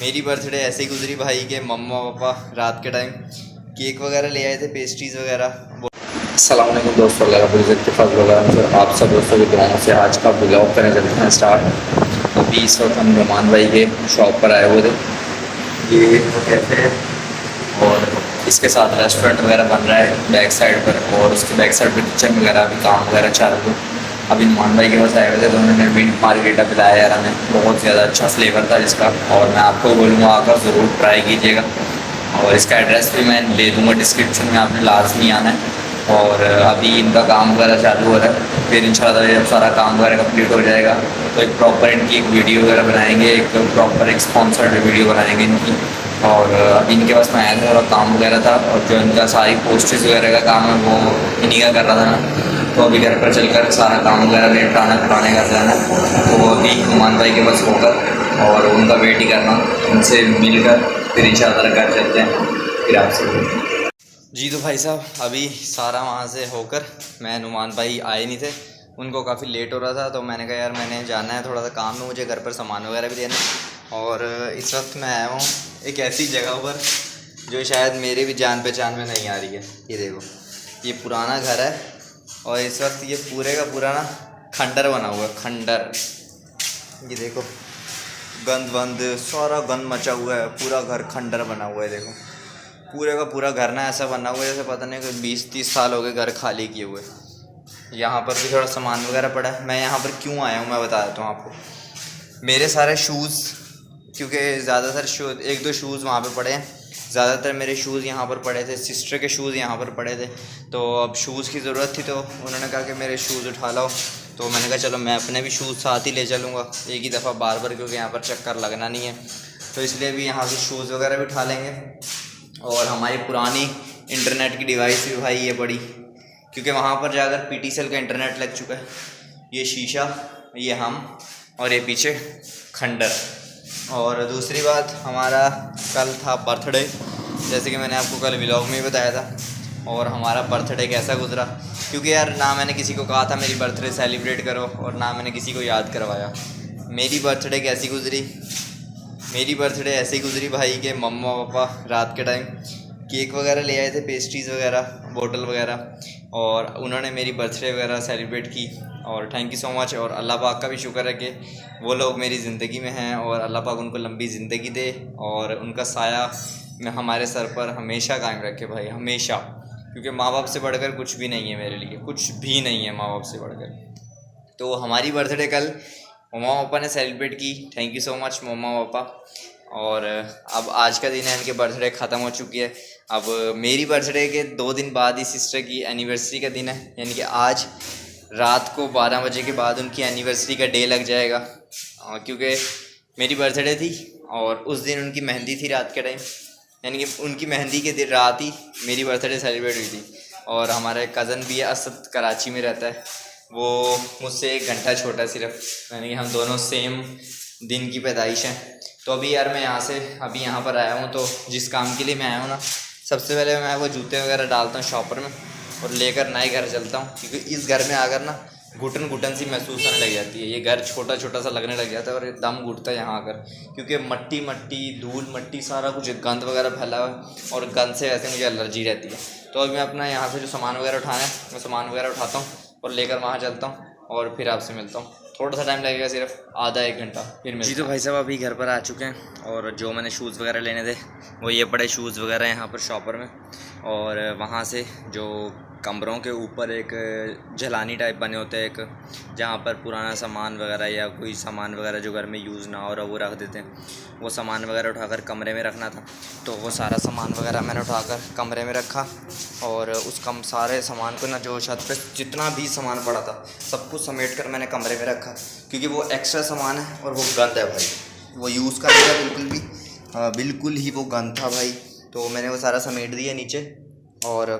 मेरी बर्थडे ऐसे ही गुजरी भाई के मम्मा पापा रात के टाइम केक वगैरह ले आए थे, पेस्ट्रीज वगैरह। अस्सलाम वालेकुम दोस्तों, आप सब दोस्तों की दुआओं से आज का ब्लॉग करने चलते हैं स्टार्ट। अभी इस वक्त हम नुमान भाई के शॉप पर आए हुए थे। ये वो कैफ़े है और इसके साथ रेस्टोरेंट वगैरह बन रहा है बैक साइड पर, और उसके बैक साइड पर किचन वगैरह भी काम वगैरह चालू है। अभी नुमान भाई के पास आए हुए थे तो उन्होंने मिंट मार्गेरिटा पिलाया यार हमें, बहुत ज़्यादा अच्छा फ्लेवर था जिसका, और मैं आपको बोलूँगा आकर ज़रूर ट्राई कीजिएगा। और इसका एड्रेस भी मैं दे दूँगा डिस्क्रिप्शन में, आपने लाजमी आना है। और अभी इनका काम वगैरह चालू हो रहा है, फिर इंशाल्लाह जब सारा काम वगैरह कंप्लीट हो जाएगा तो एक प्रॉपर इनकी एक वीडियो वगैरह बनाएंगे, एक प्रॉपर एक स्पॉन्सर्ड वीडियो बनाएंगे इनकी। और अभी इनके पास मैं आया था, थोड़ा काम वगैरह था, और जो इनका सारी पोस्टर्स वगैरह का काम है वो इन्हीं का कर रहा था ना, तो अभी घर पर चलकर सारा काम वगैरह निपटाना पुराने कर जाना, तो अभी नुमान भाई के पास होकर और उनका वेट ही करना, उनसे मिलकर फिर इंशाल्लाह घर चलते हैं फिर आपसे। जी तो भाई साहब अभी सारा वहाँ से होकर मैं नुमान भाई आए नहीं थे, उनको काफ़ी लेट हो रहा था, तो मैंने कहा यार मैंने जाना है, थोड़ा सा काम है मुझे, घर पर सामान वगैरह भी देना है। और इस वक्त मैं आया हूँ एक ऐसी जगह पर जो शायद मेरे भी जान पहचान में नहीं आ रही है। ये देखो, ये पुराना घर है और इस वक्त ये पूरे का पूरा ना खंडर बना हुआ है, खंडर। ये देखो गंद वंद सारा गंद मचा हुआ है, पूरा घर खंडर बना हुआ है। देखो पूरे का पूरा घर ना ऐसा बना हुआ है जैसे पता नहीं कोई 20-30 साल हो गए घर खाली किए हुए। यहाँ पर भी थोड़ा सामान वगैरह पड़ा है। मैं यहाँ पर क्यों आया हूँ मैं बता देता हूँ आपको। मेरे सारे शूज़, क्योंकि ज़्यादातर शूज़, एक दो शूज़ वहाँ पे पड़े हैं, ज़्यादातर मेरे शूज़ यहाँ पर पड़े थे, सिस्टर के शूज़ यहाँ पर पड़े थे। तो अब शूज़ की ज़रूरत थी तो उन्होंने कहा कि मेरे शूज़ उठा लाओ, तो मैंने कहा चलो मैं अपने भी शूज़ साथ ही ले चलूँगा एक ही दफ़ा बार बार, क्योंकि यहाँ पर चक्कर लगना नहीं है, तो इसलिए भी यहाँ से शूज़ वगैरह भी उठा लेंगे। और हमारी पुरानी इंटरनेट की डिवाइस भी भाई ये पड़ी, क्योंकि वहाँ पर जाकर पीटीसीएल का इंटरनेट लग चुका है। ये शीशा, ये हम, और ये पीछे खंडर। और दूसरी बात, हमारा कल था बर्थडे, जैसे कि मैंने आपको कल व्लॉग में ही बताया था। और हमारा बर्थडे कैसा गुजरा, क्योंकि यार ना मैंने किसी को कहा था मेरी बर्थडे सेलिब्रेट करो और ना मैंने किसी को याद करवाया। मेरी बर्थडे कैसी गुजरी, मेरी बर्थडे ऐसे ही गुजरी भाई के मम्मा पापा रात के टाइम केक वगैरह ले आए थे, पेस्ट्रीज़ वगैरह, बोतल वगैरह, और उन्होंने मेरी बर्थडे वगैरह सेलिब्रेट की। और थैंक यू सो मच, और अल्लाह पाक का भी शुक्र है कि वो लोग मेरी ज़िंदगी में हैं और अल्लाह पाक उनको लंबी ज़िंदगी दे और उनका साया में हमारे सर पर हमेशा कायम रखे भाई, हमेशा। क्योंकि माँ बाप से बढ़कर कुछ भी नहीं है मेरे लिए, कुछ भी नहीं है माँ बाप से बढ़कर। तो हमारी बर्थडे कल मम्मा पापा ने सेलिब्रेट की, थैंक यू सो मच मम्मा पापा। और अब आज का दिन है, इनके बर्थडे ख़त्म हो चुकी है। अब मेरी बर्थडे के 2 दिन बाद ही सिस्टर की एनिवर्सरी का दिन है, यानी कि आज रात को 12 बजे के बाद उनकी एनिवर्सरी का डे लग जाएगा। क्योंकि मेरी बर्थडे थी और उस दिन उनकी मेहंदी थी रात के टाइम, यानी कि उनकी मेहंदी के दिन रात ही मेरी बर्थडे सेलिब्रेट हुई थी। और हमारा एक कज़न भी है असद, कराची में रहता है, वो मुझसे 1 घंटा छोटा सिर्फ, यानी कि हम दोनों सेम दिन की पैदाइश हैं। तो अभी यार मैं यहाँ से अभी यहाँ पर आया हूँ, तो जिस काम के लिए मैं आया हूँ ना, सबसे पहले मैं वो जूते वगैरह डालता हूँ शॉपर में और लेकर नए घर चलता हूँ, क्योंकि इस घर में आकर ना घुटन घुटन सी महसूस होने लग जाती है। ये घर छोटा छोटा सा लगने लग जाता है और दम घुटता है यहाँ आकर, क्योंकि मट्टी मट्टी धूल मट्टी सारा कुछ गंद वगैरह फैला हुआ है और गंद से वैसे मुझे एलर्जी रहती है। तो अभी मैं अपना यहाँ से जो सामान वगैरह उठाना है मैं सामान वगैरह उठाता हूँ और लेकर वहाँ चलता हूँ और फिर आपसे मिलता हूँ। थोड़ा सा टाइम लगेगा, सिर्फ आधा 1 घंटा, फिर मिलता हूँ। जी तो भाई साहब अभी घर पर आ चुके हैं और जो मैंने शूज़ वगैरह लेने थे वो ये पड़े शूज़ वगैरह यहाँ पर शॉपर में। और वहाँ से जो कमरों के ऊपर एक झलानी टाइप बने होते हैं, एक जहाँ पर पुराना सामान वगैरह या कोई सामान वगैरह जो घर में यूज़ ना हो रहा वो रख देते हैं, वो सामान वगैरह उठाकर कमरे में रखना था। तो वो सारा सामान वगैरह मैंने उठाकर कमरे में रखा और उस सारे सामान को ना, जो छत पे जितना भी सामान पड़ा था सब कुछ समेट कर मैंने कमरे में रखा, क्योंकि वो एक्स्ट्रा सामान है और वो गंद है भाई, वो यूज़ करने का बिल्कुल भी बिल्कुल ही वो गंद था भाई। तो मैंने वो सारा समेट दिया नीचे और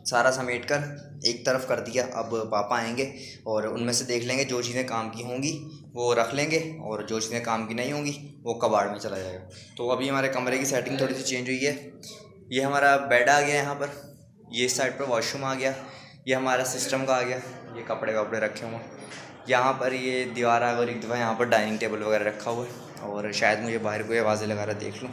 सारा समेट कर एक तरफ कर दिया। अब पापा आएंगे और उनमें से देख लेंगे, जो चीज़ें काम की होंगी वो रख लेंगे और जो चीज़ें काम की नहीं होंगी वो कबाड़ में चला जाएगा। तो अभी हमारे कमरे की सेटिंग थोड़ी सी चेंज हुई है। ये हमारा बेड आ गया यहाँ पर, ये इस साइड पर वॉशरूम आ गया, ये हमारा सिस्टम का आ गया, ये कपड़े वपड़े रखे हुए यहाँ पर, ये दीवार आ गई, एक दफ़ा यहाँ पर डाइनिंग टेबल वगैरह रखा हुआ है। और शायद मुझे बाहर कोई आवाज़ें लगा रहा है, देख लूँ।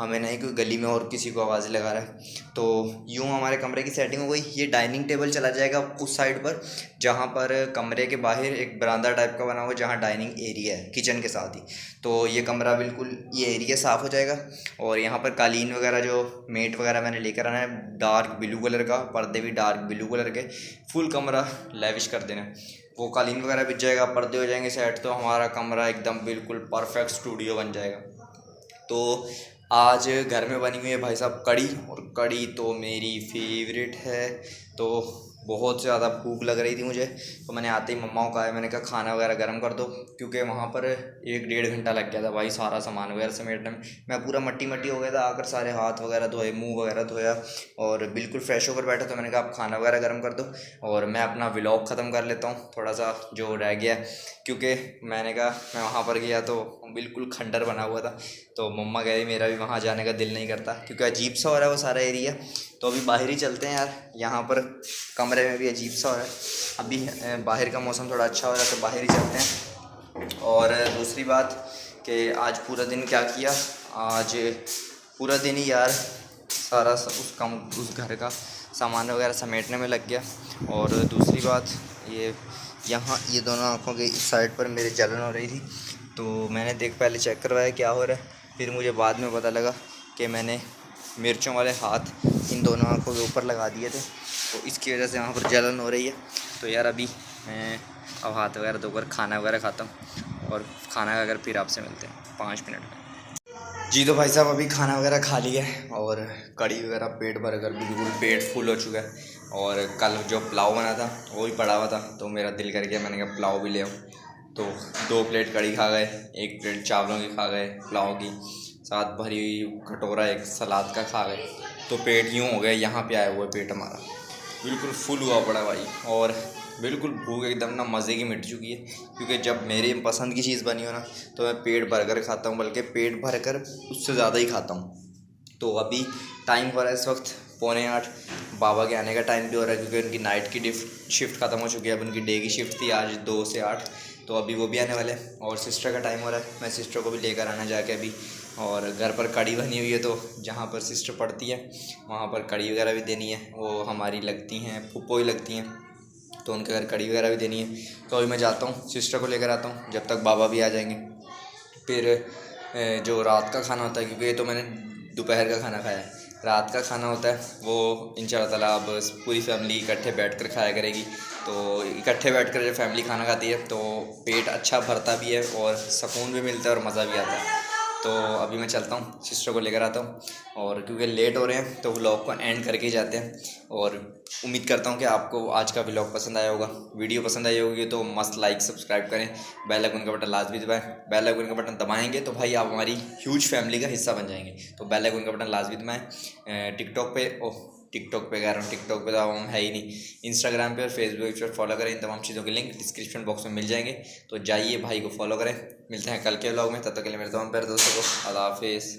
हमें नहीं कोई गली में और किसी को आवाज़ लगा रहा है। तो यूँ हमारे कमरे की सेटिंग हो गई। ये डाइनिंग टेबल चला जाएगा उस साइड पर जहाँ पर कमरे के बाहर एक बरामदा टाइप का बना हुआ है, जहाँ डाइनिंग एरिया है किचन के साथ ही। तो ये कमरा बिल्कुल ये एरिया साफ़ हो जाएगा। और यहाँ पर कालीन वगैरह जो मेट वगैरह मैंने लेकर आना है डार्क ब्लू कलर का, पर्दे भी डार्क ब्लू कलर के, फुल कमरा लेविश कर देना है। वो कालीन वगैरह बिछ जाएगा, पर्दे हो जाएंगे सेट, तो हमारा कमरा एकदम बिल्कुल परफेक्ट स्टूडियो बन जाएगा। तो आज घर में बनी हुई है भाई साहब कड़ी, और कड़ी तो मेरी फेवरेट है। तो बहुत ज़्यादा भूख लग रही थी मुझे, तो मैंने आते ही मम्मा को कहा, मैंने कहा खाना वगैरह गर्म कर दो, क्योंकि वहाँ पर 1-1.5 घंटा लग गया था भाई सारा सामान वगैरह समेटने में। मैं पूरा मट्टी हो गया था, आकर सारे हाथ वगैरह धोए, मुंह वगैरह धोया और बिल्कुल फ्रेश होकर बैठा। तो मैंने कहा आप खाना वगैरह गर्म कर दो और मैं अपना व्लॉग ख़त्म कर लेता हूँ थोड़ा सा जो रह गया, क्योंकि मैंने कहा मैं वहाँ पर गया तो बिल्कुल खंडर बना हुआ था। तो मम्मा कह रही मेरा भी वहाँ जाने का दिल नहीं करता, क्योंकि अजीब सा हो रहा है वो सारा एरिया। तो अभी बाहर ही चलते हैं यार, यहाँ पर कमरे में भी अजीब सा हो रहा है। अभी बाहर का मौसम थोड़ा अच्छा हो रहा है, तो बाहर ही चलते हैं। और दूसरी बात कि आज पूरा दिन क्या किया, आज पूरा दिन ही यार सारा उस घर का सामान वगैरह समेटने में लग गया। और दूसरी बात यहाँ ये दोनों आँखों के इस साइड पर मेरे जलन हो रही थी, तो मैंने पहले चेक करवाया क्या हो रहा है। फिर मुझे बाद में पता लगा कि मैंने मिर्चों वाले हाथ इन दोनों आँखों के ऊपर लगा दिए थे, तो इसकी वजह से वहाँ पर जलन हो रही है। तो यार अभी मैं अब हाथ वगैरह धोकर खाना वगैरह खाता हूँ, और खाना खाकर फिर आपसे मिलते हैं 5 मिनट में। जी तो भाई साहब अभी खाना वगैरह खा लिया है, और कड़ी वगैरह पेट भर कर बिल्कुल पेट फुल हो चुका है। और कल जो पुलाव बना था वो भी पड़ा हुआ था, तो मेरा दिल कर गया, मैंने कहा पुलाव भी ले आओ। तो 2 प्लेट कड़ी खा गए, 1 प्लेट चावलों की खा गए, पुलाव की साथ भरी हुई कटोरा एक सलाद का खा गए। तो पेट यूँ हो गया, यहाँ पे आया हुआ पेट हमारा बिल्कुल फुल हुआ पड़ा भाई। और बिल्कुल भूख एकदम ना मज़े की मिट चुकी है, क्योंकि जब मेरी पसंद की चीज़ बनी हो ना तो मैं पेट भर कर खाता हूँ, बल्कि पेट भर कर उससे ज़्यादा ही खाता हूँ। तो अभी टाइम हो रहा है इस वक्त 7:45, बाबा के आने का टाइम भी हो रहा है, क्योंकि उनकी नाइट की शिफ्ट ख़त्म हो चुकी है। अब उनकी डे की शिफ्ट थी आज 2 से 8, तो अभी वो भी आने वाले हैं। और सिस्टर का टाइम हो रहा है, मैं सिस्टर को भी लेकर आना जाके अभी। और घर पर कड़ी बनी हुई है, तो जहाँ पर सिस्टर पढ़ती है वहाँ पर कड़ी वगैरह भी देनी है। वो हमारी लगती हैं, फूफो ही लगती हैं, तो उनके घर कड़ी वगैरह भी देनी है। तो अभी मैं जाता हूँ, सिस्टर को लेकर आता हूँ, जब तक बाबा भी आ जाएंगे। फिर जो रात का खाना होता है, क्योंकि ये तो मैंने दोपहर का खाना खाया है, रात का खाना होता है वो इंशाअल्लाह ताला अब पूरी फैमिली इकट्ठे बैठकर खाया करेगी। तो इकट्ठे बैठकर जब फैमिली खाना खाती है तो पेट अच्छा भरता भी है, और सुकून भी मिलता है, और मज़ा भी आता है। तो अभी मैं चलता हूँ, सिस्टर को लेकर आता हूँ, और क्योंकि लेट हो रहे हैं तो व्लॉग को एंड करके ही जाते हैं। और उम्मीद करता हूँ कि आपको आज का व्लॉग पसंद आया होगा। वीडियो पसंद आई होगी तो मस्त लाइक सब्सक्राइब करें, बेल आइकन का बटन लाजमी दबाएं। बेल आइकन का बटन दबाएंगे तो भाई आप हमारी ह्यूज फैमिली का हिस्सा बन जाएंगे। तो बेल आइकन का बटन लाजमी दबाएं। टिकटॉक पे कह रहा हूँ, टिकटॉक पे तो हम है ही नहीं। इंस्टाग्राम पे और फेसबुक पर फॉलो करें, इन तमाम चीज़ों के लिंक डिस्क्रिप्शन बॉक्स में मिल जाएंगे। तो जाइए भाई को फॉलो करें। मिलते हैं कल के व्लॉग में, तब तक के लिए मेरे तमाम प्यारे दोस्तों को अल्लाह हाफिज़।